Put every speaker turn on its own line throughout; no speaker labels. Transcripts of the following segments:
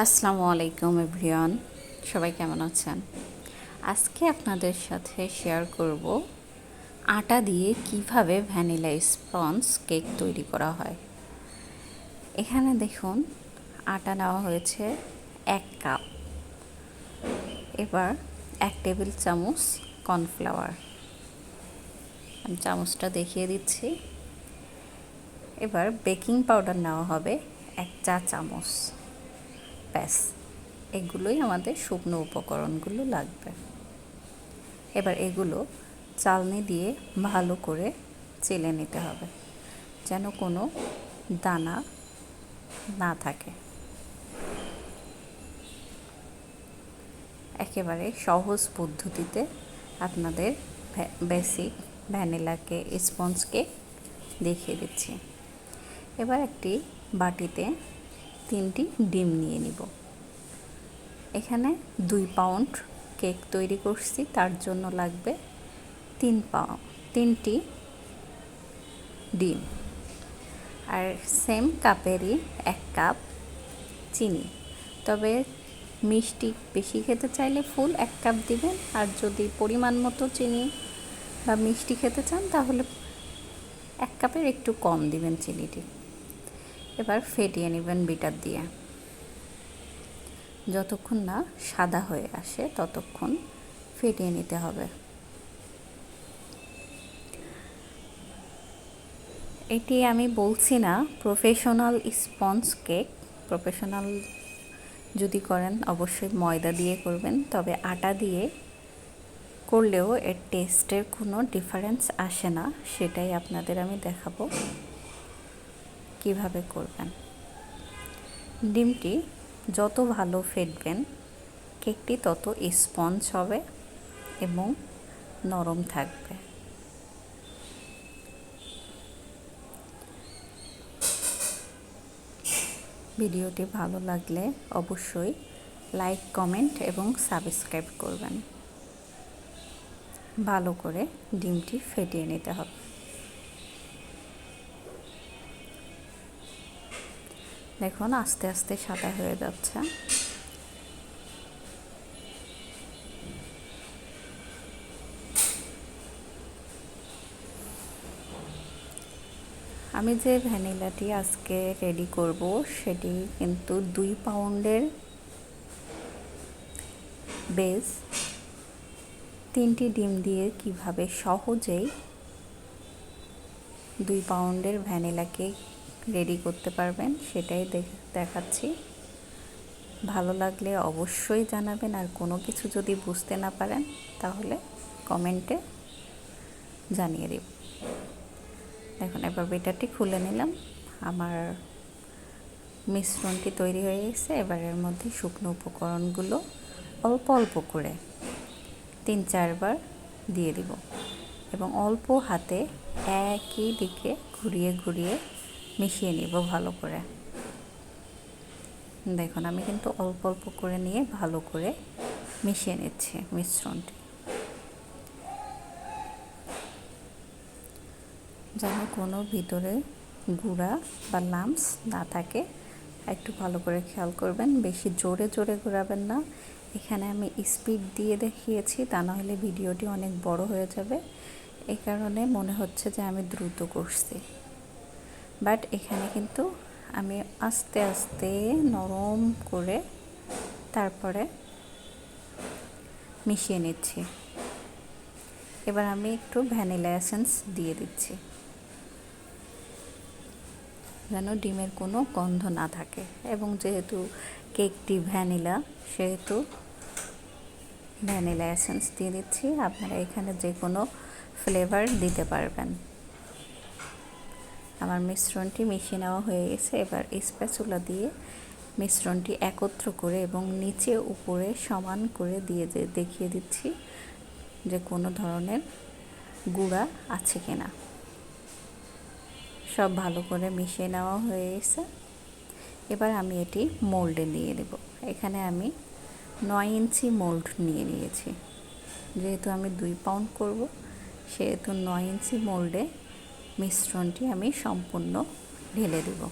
আসসালামু আলাইকুম এভরিওয়ান, সবাই কেমন আছেন? আজকে আপনাদের সাথে শেয়ার করব আটা দিয়ে কিভাবে ভ্যানিলা স্পঞ্জ কেক তৈরি করা হয়। এখানে দেখুন আটা নেওয়া হয়েছে 1 কাপ। এবার 1 টেবিল চামচ কর্নফ্লাওয়ার, আমি চামচটা দেখিয়ে দিচ্ছি। এবার বেকিং পাউডার নেওয়া হবে 1 চা চামচ। ব্যাস, এগুলোই আমাদের শুকনো উপকরণগুলো লাগবে। এবার এগুলো চালনি দিয়ে ভালো করে চেলে নিতে হবে, যেন কোনো দানা না থাকে। একেবারে সহজ পদ্ধতিতে আপনাদের বেসিক ভ্যানিলা স্পঞ্জ কেক দেখিয়ে দিচ্ছি। এবার একটি বাটিতে 3টি ডিম নিয়ে নিব। এখানে 2 পাউন্ড কেক তৈরি করছি, তার জন্য লাগবে 3টি ডিম। আর সেম কাপেরই 1 কাপ চিনি। তবে মিষ্টি বেশি খেতে চাইলে ফুল 1 কাপ দিবেন, আর যদি পরিমাণ মতো চিনি বা মিষ্টি খেতে চান তাহলে 1 কাপের একটু কম দিবেন চিনিটি। এবার ফেটিয়ে নেবেন বিটার দিয়ে। যতক্ষণ না সাদা হয়ে আসে ততক্ষণ ফেটিয়ে নিতে হবে। এটি আমি বলছি না প্রফেশনাল স্পঞ্জ কেক। প্রফেশনাল যদি করেন অবশ্যই ময়দা দিয়ে করবেন, তবে আটা দিয়ে করলেও এর টেস্টের কোনো ডিফারেন্স আসে না। সেটাই আপনাদের আমি দেখাবো কিভাবে করবেন। ডিমটি যত ভালো ফেটবেন কেকটি তত স্পঞ্জ হবে এবং নরম থাকবে। ভিডিওটি ভালো লাগলে অবশ্যই লাইক, কমেন্ট এবং সাবস্ক্রাইব করবেন। ভালো করে ডিমটি ফেটিয়ে নিতে হবে। দেখুন আস্তে আস্তে সাদা হয়ে যাচ্ছে। আমি যে ভ্যানিলাটি আজকে রেডি করব সেটি কিন্তু 2 পাউন্ডের বেস। 3টি ডিম দিয়ে কিভাবে সহজেই 2 পাউন্ডের ভ্যানিলা কেক রেডি করতে পারবেন সেটাই দেখাচ্ছি। ভালো লাগলে অবশ্যই জানাবেন, আর কোনো কিছু যদি বুঝতে না পারেন তাহলে কমেন্টে জানিয়ে দেব। দেখুন এবার বেটারটি খুলে নিলাম। আমার মিশ্রণটি তৈরি হয়ে গেছে। এবার এর মধ্যে শুকনো উপকরণগুলো অল্প অল্প করে 3-4 বার দিয়ে দিব এবং অল্প হাতে একই দিকে ঘুরিয়ে ঘুরিয়ে মিশিয়ে নিব ভালো করে। দেখুন আমি কিন্তু অল্প অল্প করে নিয়ে ভালো করে মিশিয়ে নিচ্ছি মিশ্রণটি, যেন কোনো ভিতরে গুঁড়া বা লাম্পস না থাকে। একটু ভালো করে খেয়াল করবেন, বেশি জোরে জোরে ঘোরাবেন না। এখানে আমি স্পিড দিয়ে দেখিয়েছি, তা নাহলে ভিডিওটি অনেক বড় হয়ে যাবে। এই কারণে মনে হচ্ছে যে আমি দ্রুত করছি, বাট এখানে কিন্তু আমি আস্তে আস্তে নরম করে তারপরে মিশিয়ে নিচ্ছি। এবার আমি একটু ভ্যানিলা এসেন্স দিয়ে দিচ্ছি, যেন ডিমের কোনো গন্ধ না থাকে। এবং যেহেতু কেকটি ভ্যানিলা সেহেতু ভ্যানিলা এসেন্স দিয়ে দিচ্ছি। আপনারা এখানে যে কোনো ফ্লেভার দিতে পারবেন। আমার মিশ্রণটি মিশিয়ে নেওয়া হয়ে গেছে। এবার স্প্যাচুলা দিয়ে মিশ্রণটি একত্র করে এবং নিচে উপরে সমান করে দিয়ে দেখিয়ে দিচ্ছি যে কোনো ধরনের গুঁড়া আছে কিনা। সব ভালো করে মিশিয়ে নেওয়া হয়ে গেছে। এবার আমি এটি মোল্ডে নিয়ে দেব। এখানে আমি 9 ইঞ্চি মোল্ড নিয়ে নিয়েছি। যেহেতু আমি 2 পাউন্ড করব সেহেতু 9 ইঞ্চি মোল্ডে মিশ্রণটি আমি সম্পূর্ণ ঢেলে দেব।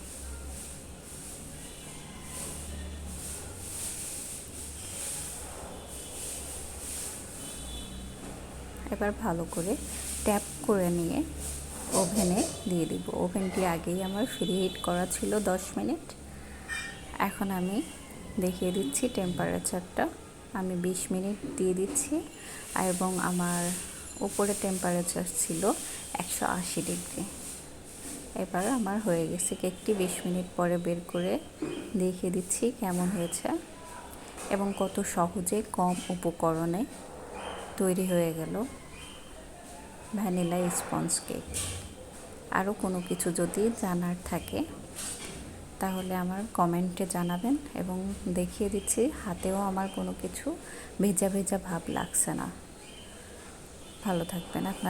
এবার ভালো করে ট্যাপ করে নিয়ে ওভেনে দিয়ে দিব। ওভেনটি আগেই আমার ফ্রি হিট করা ছিল 10 মিনিট। এখন আমি দেখিয়ে দিচ্ছি টেম্পারেচারটা। আমি 20 মিনিট দিয়ে দিচ্ছি এবং আমার উপরে টেম্পারেচার ছিল 180 ডিগ্রি। এবার আমার হয়ে গেছে কেকটি। 20 মিনিট পরে বের করে দেখিয়ে দিচ্ছি কেমন হয়েছে এবং কত সহজে কম উপকরণে তৈরি হয়ে গেল ভ্যানিলা স্পঞ্জ কেক। আরও কোনো কিছু যদি জানার থাকে তাহলে আমার কমেন্টে জানাবেন এবং দেখিয়ে দিচ্ছি হাতেও আমার কোনো কিছু ভেজা ভেজা ভাব লাগছে না। ভালো থাকবেন আপনার।